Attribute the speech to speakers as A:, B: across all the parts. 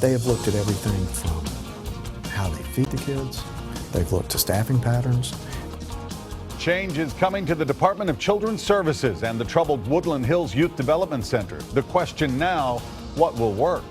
A: They have looked at everything from how they feed the kids. They've looked to staffing patterns.
B: Change is coming to the Department of Children's Services and the troubled Woodland Hills Youth Development Center. The question now, what will work?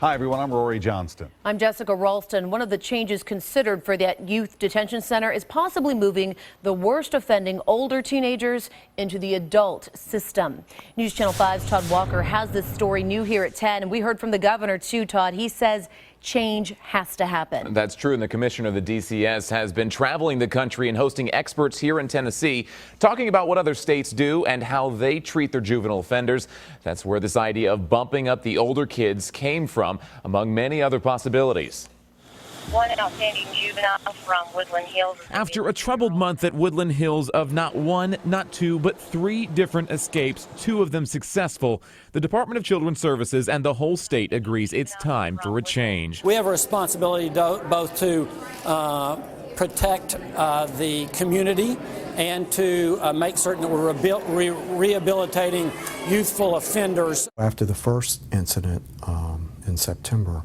B: Hi, everyone. I'm Rory Johnston.
C: I'm Jessica Ralston. One of the changes considered for that youth detention center is possibly moving the worst offending older teenagers into the adult system. News Channel 5's Todd Walker has this story new here at 10, and we heard from the governor too, Todd. He says change has to happen.
D: That's true, and the commissioner of the DCS has been traveling the country and hosting experts here in Tennessee, talking about what other states do and how they treat their juvenile offenders. That's where this idea of bumping up the older kids came from, among many other possibilities.
E: One outstanding juvenile from Woodland Hills.
F: After a troubled month at Woodland Hills of not one, not two, but 3 different escapes, 2 of them successful, the Department of Children's Services and the whole state agrees it's time for a change.
G: We have a responsibility both to protect the community and to make certain that we're rehabilitating youthful offenders.
A: After the first incident in September,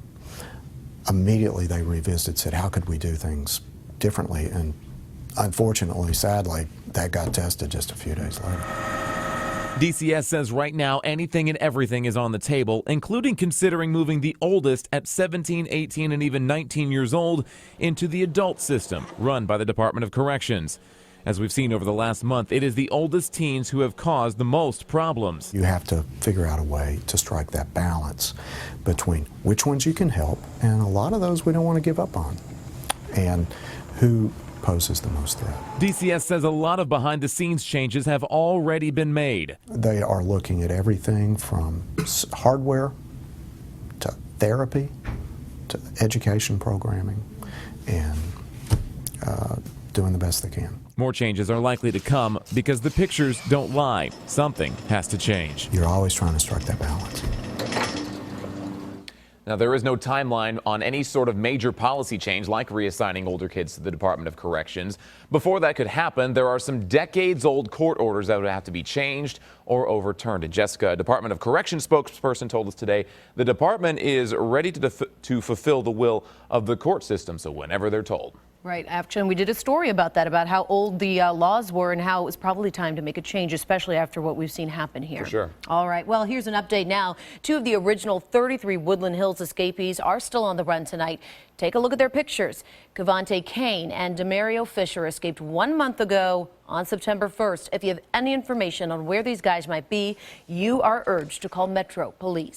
A: immediately they revisited, said, how could we do things differently? And unfortunately, sadly, that got tested just a few days later.
F: DCS says right now anything and everything is on the table, including considering moving the oldest at 17, 18, and even 19 years old into the adult system run by the Department of Corrections. As we've seen over the last month, it is the oldest teens who have caused the most problems.
A: You have to figure out a way to strike that balance between which ones you can help, and a lot of those we don't want to give up on, and who poses the most threat.
F: DCS says a lot of behind-the-scenes changes have already been made.
A: They are looking at everything from hardware to therapy to education programming and doing the best they can.
F: More changes are likely to come because the pictures don't lie. Something has to change.
A: You're always trying to strike that balance.
D: Now, there is no timeline on any sort of major policy change like reassigning older kids to the Department of Corrections. Before that could happen, there are some decades-old court orders that would have to be changed or overturned. And Jessica, a Department of Corrections spokesperson, told us today the department is ready to fulfill the will of the court system, so whenever they're told.
C: Right, and we did a story about that, about how old the laws were and how it was probably time to make a change, especially after what we've seen happen here.
D: For sure.
C: All right, well, here's an update now. 2 of the original 33 Woodland Hills escapees are still on the run tonight. Take a look at their pictures. Cavante Kane and Demario Fisher escaped 1 month ago on September 1st. If you have any information on where these guys might be, you are urged to call Metro Police.